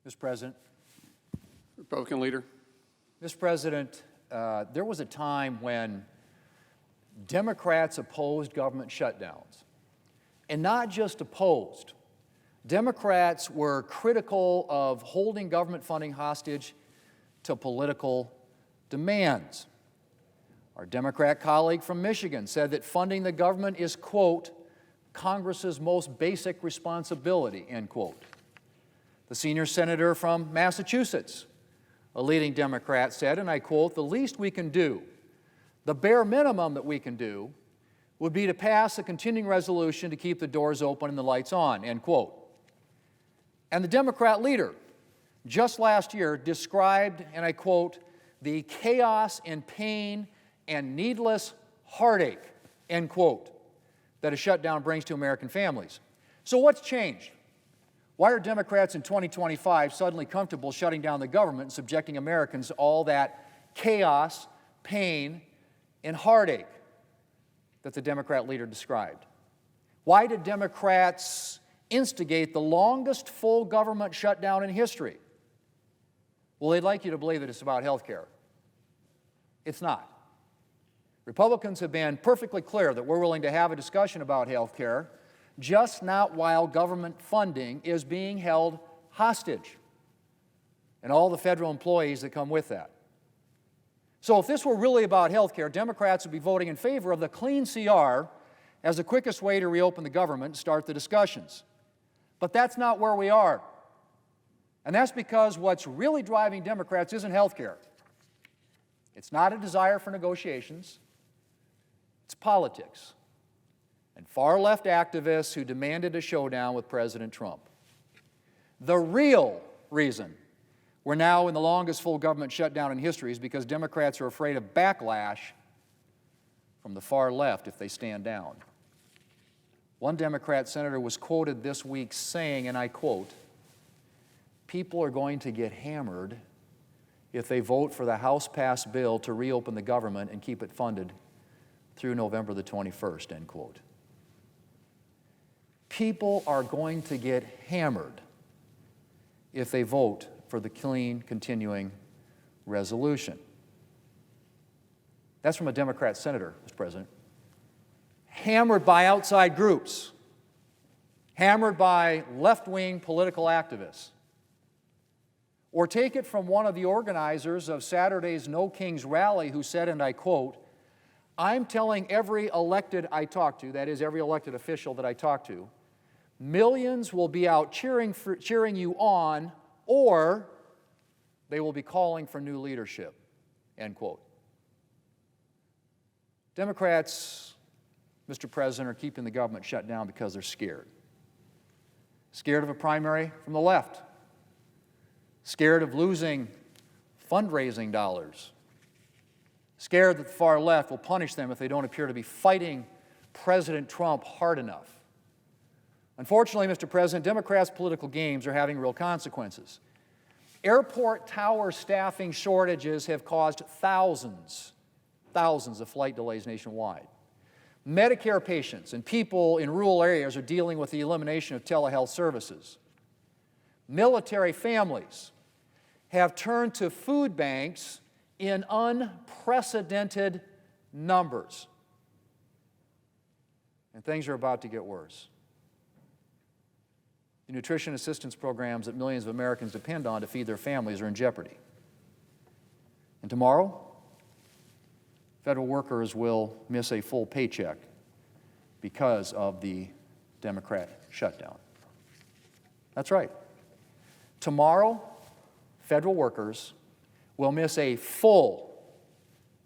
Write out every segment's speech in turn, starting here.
Mr. President. Republican leader. Mr. President, there was a time when Democrats opposed government shutdowns. And not just opposed. Democrats were critical of holding government funding hostage to political demands. Our Democrat colleague from Michigan said that funding the government is, quote, Congress's most basic responsibility, end quote. The senior senator from Massachusetts, a leading Democrat, said, and I quote, the least we can do, the bare minimum that we can do, would be to pass a continuing resolution to keep the doors open and the lights on, end quote. And the Democrat leader, just last year, described, and I quote, the chaos and pain and needless heartache, end quote, that a shutdown brings to American families. So what's changed? Why are Democrats in 2025 suddenly comfortable shutting down the government and subjecting Americans to all that chaos, pain, and heartache that the Democrat leader described? Why did Democrats instigate the longest full government shutdown in history? Well, they'd like you to believe that it's about health care. It's not. Republicans have been perfectly clear that we're willing to have a discussion about health care, just not while government funding is being held hostage and all the federal employees that come with that. So if this were really about health care, Democrats would be voting in favor of the clean CR as the quickest way to reopen the government and start the discussions. But that's not where we are. And that's because what's really driving Democrats isn't health care. It's not a desire for negotiations. It's politics and far-left activists who demanded a showdown with President Trump. The real reason we're now in the longest full government shutdown in history is because Democrats are afraid of backlash from the far left if they stand down. One Democrat senator was quoted this week saying, and I quote, people are going to get hammered if they vote for the House-passed bill to reopen the government and keep it funded through November the 21st, end quote. People are going to get hammered if they vote for the clean, continuing resolution. That's from a Democrat senator, Mr. President. Hammered by outside groups, hammered by left-wing political activists. Or take it from one of the organizers of Saturday's No Kings rally who said, and I quote, I'm telling every elected I talk to, that is every elected official that I talk to, millions will be out cheering you on, or they will be calling for new leadership, end quote. Democrats, Mr. President, are keeping the government shut down because they're scared. Scared of a primary from the left. Scared of losing fundraising dollars. Scared that the far left will punish them if they don't appear to be fighting President Trump hard enough. Unfortunately, Mr. President, Democrats' political games are having real consequences. Airport tower staffing shortages have caused thousands of flight delays nationwide. Medicare patients and people in rural areas are dealing with the elimination of telehealth services. Military families have turned to food banks in unprecedented numbers. And things are about to get worse. The nutrition assistance programs that millions of Americans depend on to feed their families are in jeopardy. And tomorrow, federal workers will miss a full paycheck because of the Democrat shutdown. That's right. Tomorrow, federal workers will miss a full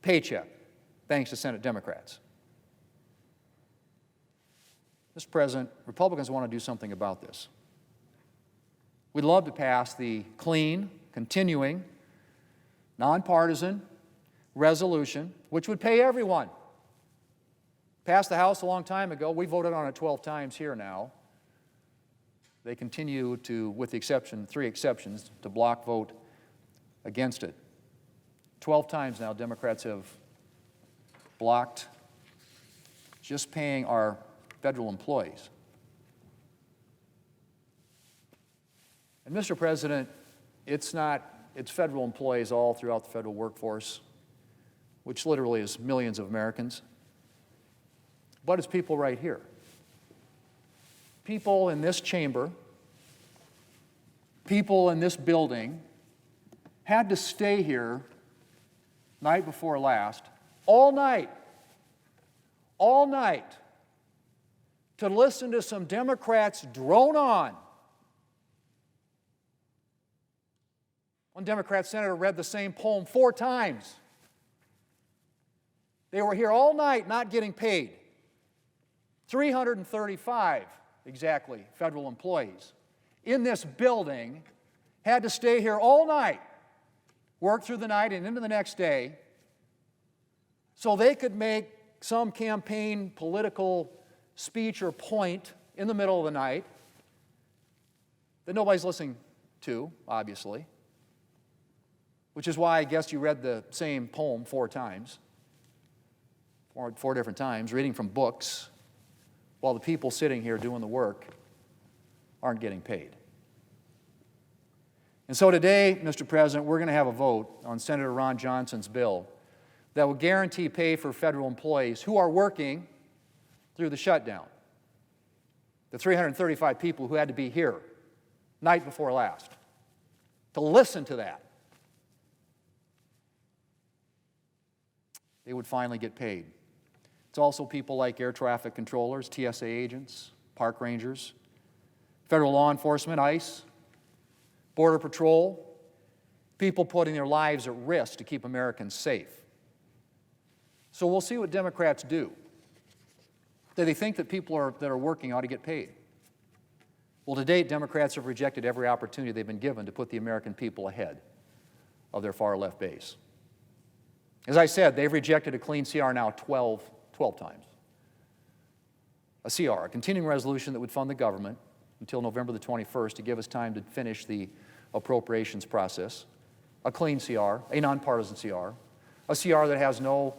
paycheck thanks to Senate Democrats. Mr. President, Republicans want to do something about this. We'd love to pass the clean, continuing, nonpartisan resolution, which would pay everyone. Passed the House a long time ago. We voted on it 12 times here now. They continue to, with the exception, 3 exceptions, to block vote against it. 12 times now, Democrats have blocked just paying our federal employees. And Mr. President, It's federal employees all throughout the federal workforce, which literally is millions of Americans. But it's people right here. People in this chamber, people in this building had to stay here night before last, all night, to listen to some Democrats drone on. One Democrat senator read the same poem 4 times. They were here all night not getting paid. 335, exactly, federal employees in this building had to stay here all night, work through the night and into the next day, so they could make some campaign political speech or point in the middle of the night that nobody's listening to, obviously, which is why I guess you read the same poem 4 times, four different times, reading from books, while the people sitting here doing the work aren't getting paid. And so today, Mr. President, we're going to have a vote on Senator Ron Johnson's bill that will guarantee pay for federal employees who are working through the shutdown. The 335 people who had to be here night before last to listen to that. They would finally get paid. It's also people like air traffic controllers, TSA agents, park rangers, federal law enforcement, ICE, Border Patrol, people putting their lives at risk to keep Americans safe. So we'll see what Democrats do. Do they think that people that are working ought to get paid? Well, to date, Democrats have rejected every opportunity they've been given to put the American people ahead of their far-left base. As I said, they've rejected a clean CR now 12 times. A CR, a continuing resolution that would fund the government until November the 21st to give us time to finish the appropriations process. A clean CR, a nonpartisan CR, a CR that has no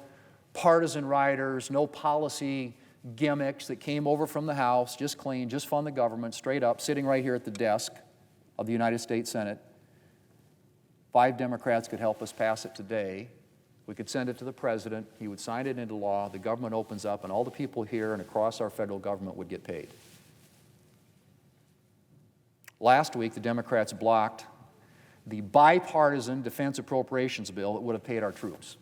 partisan riders, no policy gimmicks that came over from the House, just clean, just fund the government, straight up, sitting right here at the desk of the United States Senate. 5 Democrats could help us pass it today. We could send it to the President, he would sign it into law, the government opens up, and all the people here and across our federal government would get paid. Last week, the Democrats blocked the bipartisan defense appropriations bill that would have paid our troops.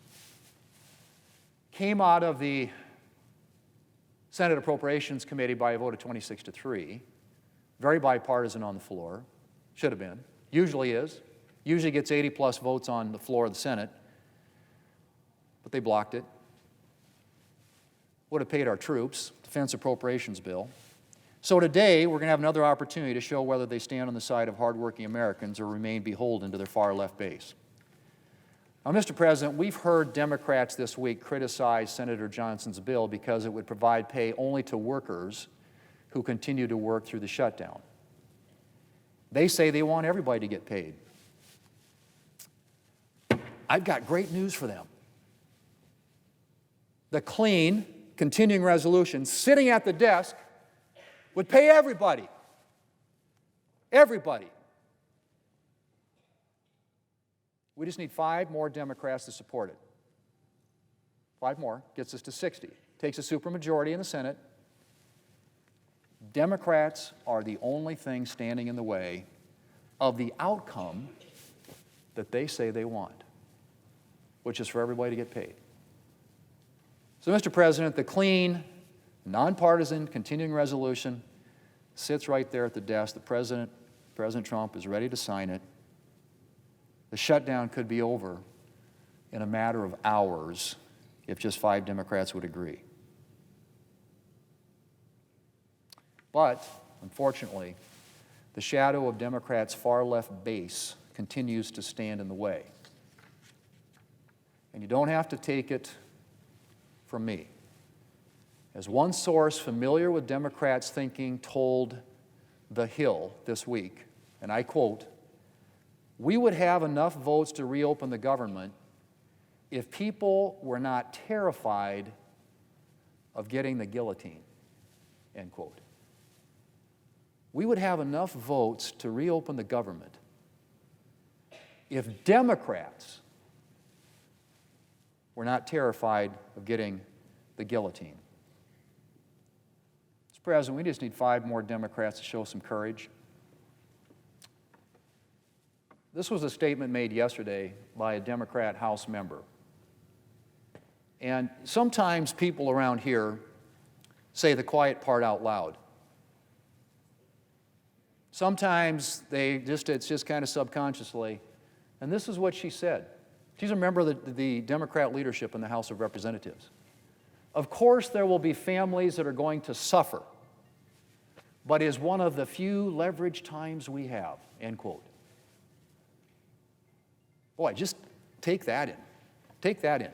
Came out of the Senate Appropriations Committee by a vote of 26-3. Very bipartisan on the floor. Should have been. Usually is. Usually gets 80-plus votes on the floor of the Senate. But they blocked it. Would have paid our troops, defense appropriations bill. So today, we're going to have another opportunity to show whether they stand on the side of hardworking Americans or remain beholden to their far-left base. Now, Mr. President, we've heard Democrats this week criticize Senator Johnson's bill because it would provide pay only to workers who continue to work through the shutdown. They say they want everybody to get paid. I've got great news for them. The clean, continuing resolution sitting at the desk would pay everybody. Everybody. We just need 5 more Democrats to support it. 5 more gets us to 60. Takes a supermajority in the Senate. Democrats are the only thing standing in the way of the outcome that they say they want, which is for everybody to get paid. So, Mr. President, the clean, nonpartisan, continuing resolution sits right there at the desk. President Trump is ready to sign it. The shutdown could be over in a matter of hours if just 5 Democrats would agree. But, unfortunately, the shadow of Democrats' far-left base continues to stand in the way. And you don't have to take it from me. As one source familiar with Democrats' thinking told The Hill this week, and I quote, "We would have enough votes to reopen the government if people were not terrified of getting the guillotine," end quote. We would have enough votes to reopen the government if Democrats were not terrified of getting the guillotine. Mr. President, we just need 5 more Democrats to show some courage. This was a statement made yesterday by a Democrat House member. And sometimes people around here say the quiet part out loud. Sometimes it's just kind of subconsciously. And this is what she said. She's a member of the Democrat leadership in the House of Representatives. Of course, there will be families that are going to suffer, but is one of the few leveraged times we have, end quote. Boy, just take that in. Take that in.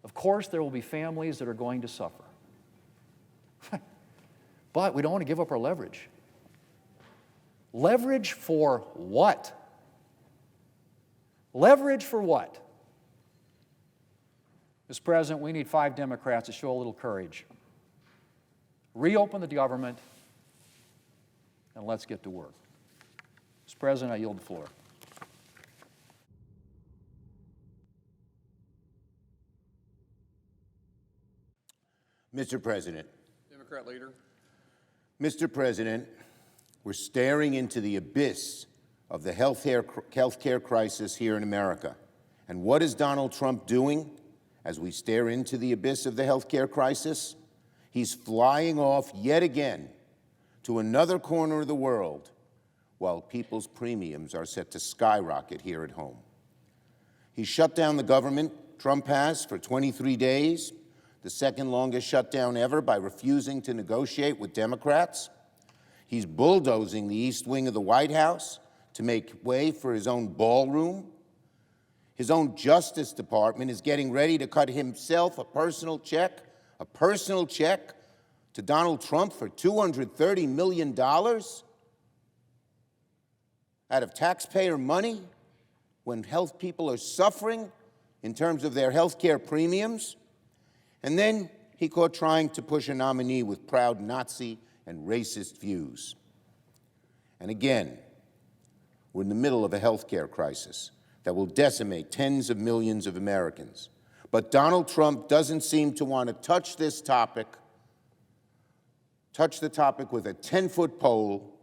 Of course, there will be families that are going to suffer. But we don't want to give up our leverage. Leverage for what? Leverage for what? Mr. President, we need 5 Democrats to show a little courage. Reopen the government, and let's get to work. Mr. President, I yield the floor. Mr. President. Democrat leader. Mr. President, we're staring into the abyss of the healthcare crisis here in America. And what is Donald Trump doing as we stare into the abyss of the healthcare crisis? He's flying off yet again to another corner of the world while people's premiums are set to skyrocket here at home. He shut down the government, Trump has, for 23 days, the second longest shutdown ever, by refusing to negotiate with Democrats. He's bulldozing the East Wing of the White House to make way for his own ballroom. His own Justice Department is getting ready to cut himself a personal check to Donald Trump for $230 million out of taxpayer money when health people are suffering in terms of their health care premiums. And then he caught trying to push a nominee with proud Nazi and racist views. And again, we're in the middle of a health care crisis that will decimate tens of millions of Americans. But Donald Trump doesn't seem to want to touch the topic with a 10-foot pole,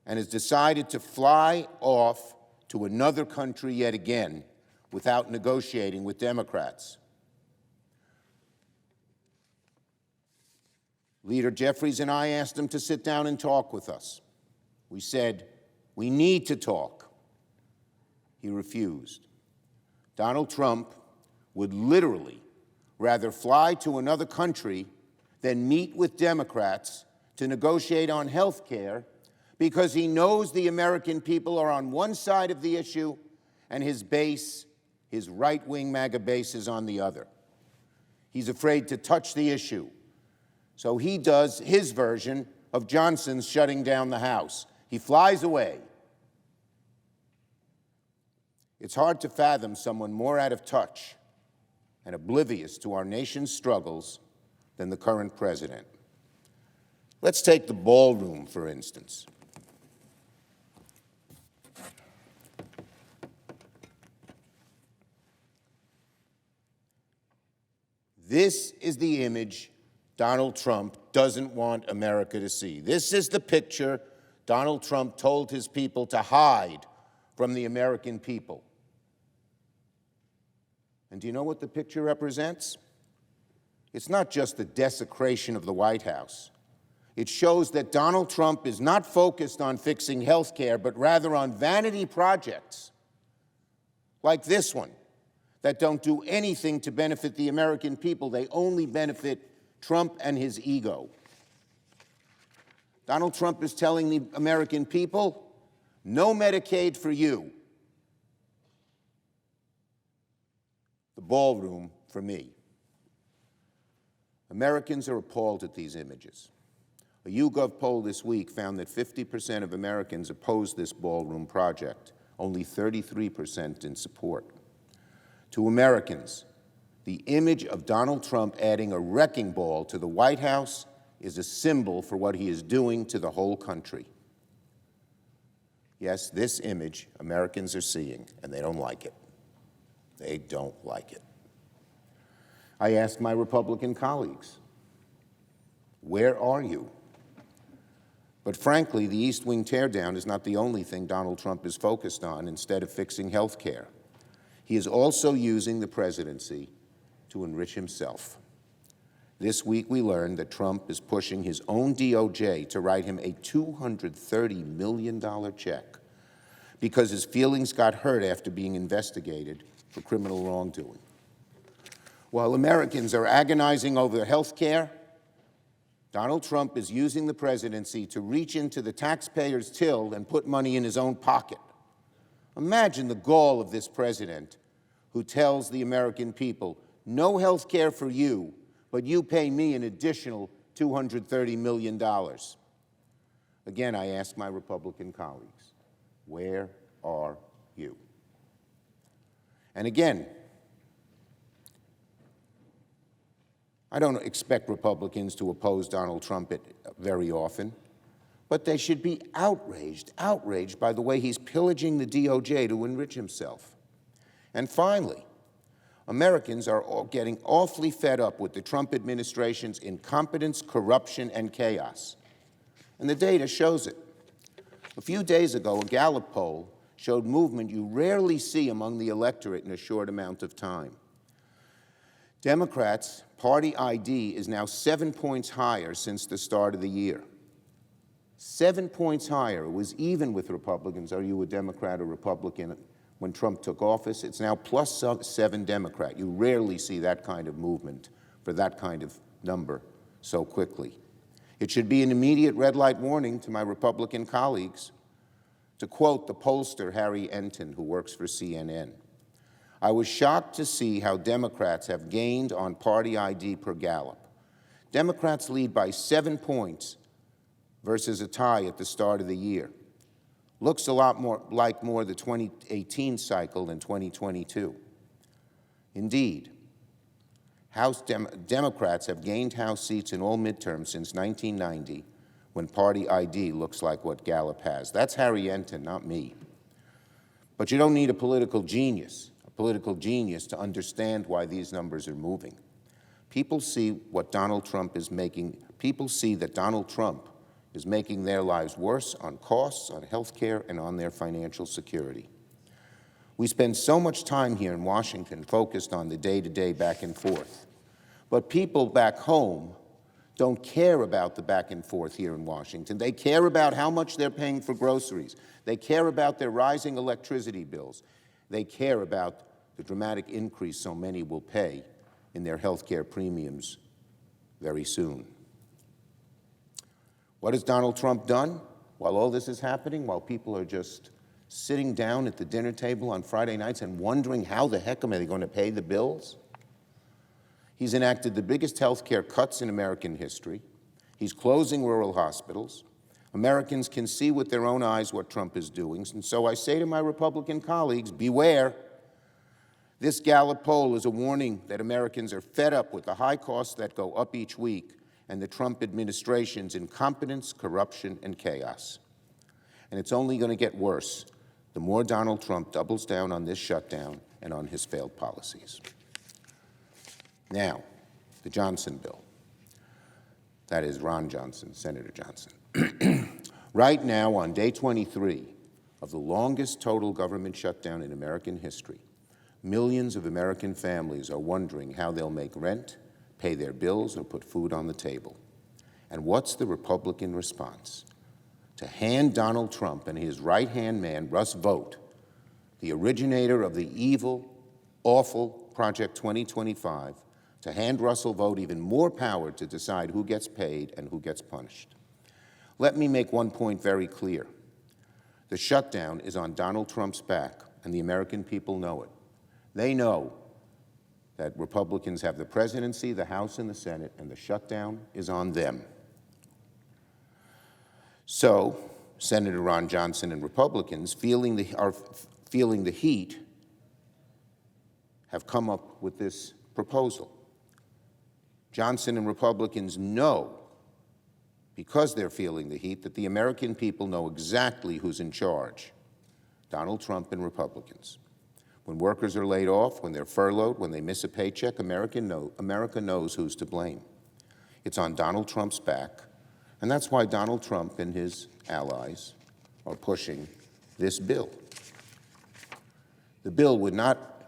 and has decided to fly off to another country yet again without negotiating with Democrats. Leader Jeffries and I asked him to sit down and talk with us. We said, we need to talk. He refused. Donald Trump would literally rather fly to another country than meet with Democrats to negotiate on health care, because he knows the American people are on one side of the issue and his base, his right-wing MAGA base, is on the other. He's afraid to touch the issue. So he does his version of Johnson's shutting down the House. He flies away. It's hard to fathom someone more out of touch and oblivious to our nation's struggles than the current president. Let's take the ballroom, for instance. This is the image Donald Trump doesn't want America to see. This is the picture Donald Trump told his people to hide from the American people. And do you know what the picture represents? It's not just the desecration of the White House. It shows that Donald Trump is not focused on fixing health care, but rather on vanity projects like this one that don't do anything to benefit the American people. They only benefit Trump and his ego. Donald Trump is telling the American people, no Medicaid for you. The ballroom for me. Americans are appalled at these images. A YouGov poll this week found that 50% of Americans oppose this ballroom project, only 33% in support. To Americans, the image of Donald Trump adding a wrecking ball to the White House is a symbol for what he is doing to the whole country. Yes, this image Americans are seeing, and they don't like it. They don't like it. I asked my Republican colleagues, where are you? But frankly, the East Wing teardown is not the only thing Donald Trump is focused on instead of fixing health care. He is also using the presidency to enrich himself. This week we learned that Trump is pushing his own DOJ to write him a $230 million check because his feelings got hurt after being investigated for criminal wrongdoing. While Americans are agonizing over health care, Donald Trump is using the presidency to reach into the taxpayers' till and put money in his own pocket. Imagine the gall of this president who tells the American people, no health care for you, but you pay me an additional $230 million. Again, I ask my Republican colleagues, where are you? And again, I don't expect Republicans to oppose Donald Trump very often, but they should be outraged by the way he's pillaging the DOJ to enrich himself. And finally, Americans are all getting awfully fed up with the Trump administration's incompetence, corruption, and chaos. And the data shows it. A few days ago, a Gallup poll showed movement you rarely see among the electorate in a short amount of time. Democrats' party ID is now 7 points higher since the start of the year. 7 points higher. It was even with Republicans. Are you a Democrat or Republican? When Trump took office, it's now +7 Democrat. You rarely see that kind of movement for that kind of number so quickly. It should be an immediate red light warning to my Republican colleagues. To quote the pollster Harry Enton, who works for CNN, I was shocked to see how Democrats have gained on party ID per Gallup. Democrats lead by 7 points versus a tie at the start of the year. Looks a lot more like the 2018 cycle than 2022. Indeed, Democrats have gained House seats in all midterms since 1990, when party ID looks like what Gallup has. That's Harry Enton, not me. But you don't need a political genius to understand why these numbers are moving. People see what Donald Trump is making. People see that Donald Trump is making their lives worse on costs, on health care, and on their financial security. We spend so much time here in Washington focused on the day-to-day back and forth. But people back home don't care about the back and forth here in Washington. They care about how much they're paying for groceries. They care about their rising electricity bills. They care about the dramatic increase so many will pay in their health care premiums very soon. What has Donald Trump done while all this is happening, while people are just sitting down at the dinner table on Friday nights and wondering how the heck are they going to pay the bills? He's enacted the biggest health care cuts in American history. He's closing rural hospitals. Americans can see with their own eyes what Trump is doing. And so I say to my Republican colleagues, beware. This Gallup poll is a warning that Americans are fed up with the high costs that go up each week and the Trump administration's incompetence, corruption, and chaos. And it's only going to get worse the more Donald Trump doubles down on this shutdown and on his failed policies. Now, the Johnson bill. That is Ron Johnson, Senator Johnson. Right now, on day 23 of the longest total government shutdown in American history, millions of American families are wondering how they'll make rent, pay their bills, or put food on the table. And what's the Republican response? To hand Donald Trump and his right-hand man, Russ Vought, the originator of the evil, awful Project 2025, to hand Russell Vought even more power to decide who gets paid and who gets punished. Let me make one point very clear. The shutdown is on Donald Trump's back, and the American people know it. They know that Republicans have the presidency, the House, and the Senate, and the shutdown is on them. So, Senator Ron Johnson and Republicans are feeling the heat, have come up with this proposal. Johnson and Republicans know, because they're feeling the heat, that the American people know exactly who's in charge. Donald Trump and Republicans. When workers are laid off, when they're furloughed, when they miss a paycheck, America knows who's to blame. It's on Donald Trump's back, and that's why Donald Trump and his allies are pushing this bill. The bill would not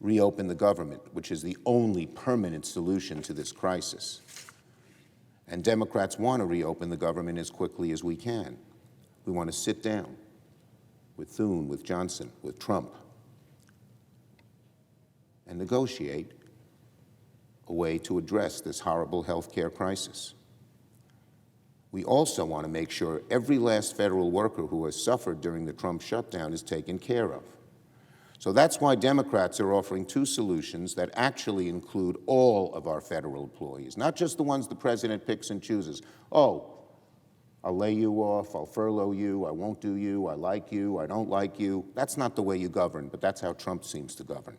reopen the government, which is the only permanent solution to this crisis. And Democrats want to reopen the government as quickly as we can. We want to sit down with Thune, with Johnson, with Trump, and negotiate a way to address this horrible health care crisis. We also want to make sure every last federal worker who has suffered during the Trump shutdown is taken care of. So that's why Democrats are offering two solutions that actually include all of our federal employees, not just the ones the president picks and chooses. Oh, I'll lay you off, I'll furlough you, I won't do you, I like you, I don't like you. That's not the way you govern, but that's how Trump seems to govern.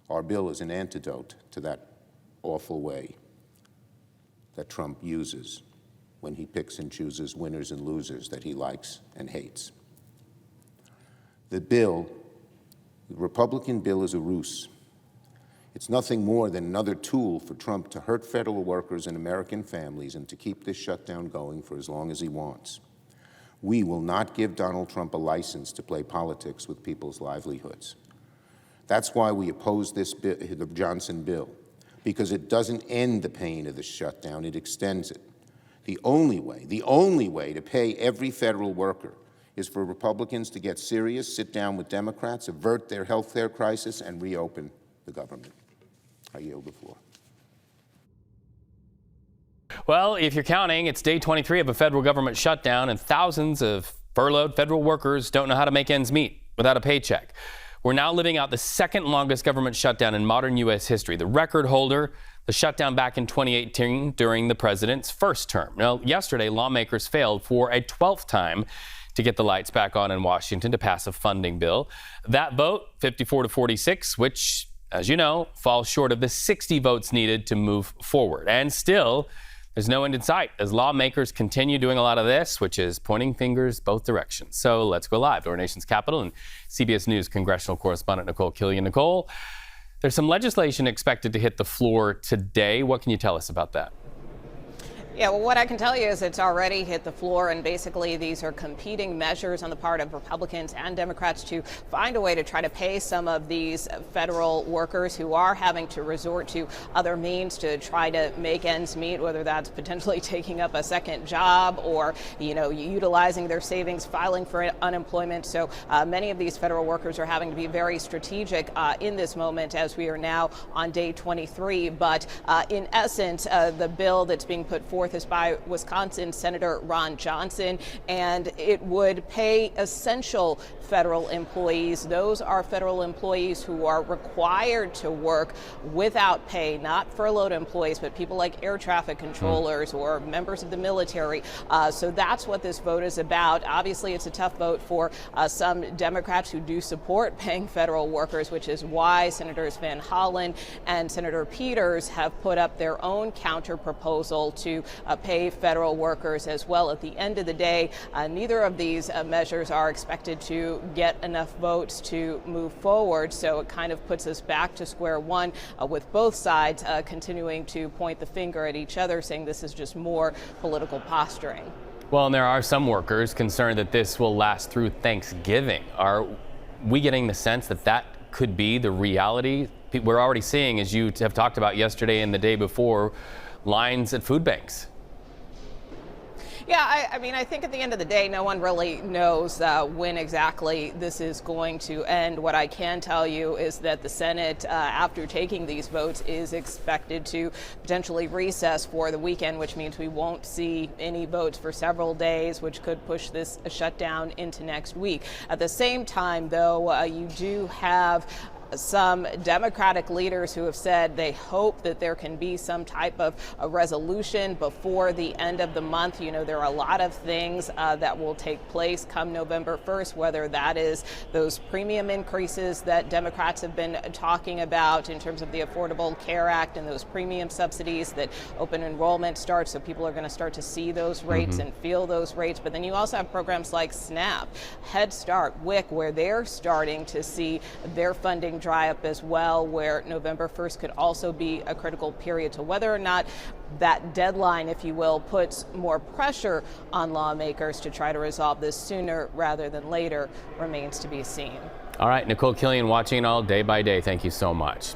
Our bill is an antidote to that awful way that Trump uses when he picks and chooses winners and losers that he likes and hates. The Republican bill is a ruse. It's nothing more than another tool for Trump to hurt federal workers and American families and to keep this shutdown going for as long as he wants. We will not give Donald Trump a license to play politics with people's livelihoods. That's why we oppose this bill, the Johnson bill, because it doesn't end the pain of the shutdown, it extends it. The only way to pay every federal worker is for Republicans to get serious, sit down with Democrats, avert their health care crisis, and reopen the government. I yield the floor. Well, if you're counting, it's day 23 of a federal government shutdown, and thousands of furloughed federal workers don't know how to make ends meet without a paycheck. We're now living out the second longest government shutdown in modern U.S. history. The record holder, the shutdown back in 2018 during the president's first term. Now, yesterday, lawmakers failed for a 12th time to get the lights back on in Washington to pass a funding bill. That vote, 54-46, which, as you know, falls short of the 60 votes needed to move forward. And still, there's no end in sight as lawmakers continue doing a lot of this, which is pointing fingers both directions. So let's go live to our nation's capital and CBS News congressional correspondent Nicole Killian. Nicole, there's some legislation expected to hit the floor today. What can you tell us about that? Yeah, well, what I can tell you is it's already hit the floor, and basically these are competing measures on the part of Republicans and Democrats to find a way to try to pay some of these federal workers who are having to resort to other means to try to make ends meet, whether that's potentially taking up a second job or, utilizing their savings, filing for unemployment. So many of these federal workers are having to be very strategic in this moment as we are now on day 23. But in essence, the bill that's being put forth is by Wisconsin Senator Ron Johnson, and it would pay essential federal employees. Those are federal employees who are required to work without pay, not furloughed employees, but people like air traffic controllers or members of the military. So that's what this vote is about. Obviously, it's a tough vote for some Democrats who do support paying federal workers, which is why Senators Van Hollen and Senator Peters have put up their own counter proposal to pay federal workers as well. At the end of the day, neither of these measures are expected to get enough votes to move forward. So it kind of puts us back to square one with both sides continuing to point the finger at each other, saying this is just more political posturing. Well, and there are some workers concerned that this will last through Thanksgiving. Are we getting the sense that that could be the reality? We're already seeing, as you have talked about yesterday and the day before, lines at food banks. Yeah, I think at the end of the day, no one really knows when exactly this is going to end. What I can tell you is that the Senate, after taking these votes, is expected to potentially recess for the weekend, which means we won't see any votes for several days, which could push this shutdown into next week. At the same time, though, you do have some Democratic leaders who have said they hope that there can be some type of a resolution before the end of the month. You know, there are a lot of things that will take place come November 1st, whether that is those premium increases that Democrats have been talking about in terms of the Affordable Care Act and those premium subsidies that open enrollment starts. So people are going to start to see those rates and feel those rates. But then you also have programs like SNAP, Head Start, WIC, where they're starting to see their funding dry up as well, where November 1st could also be a critical period. So whether or not that deadline, if you will, puts more pressure on lawmakers to try to resolve this sooner rather than later remains to be seen. All right, Nicole Killian watching all day by day. Thank you so much.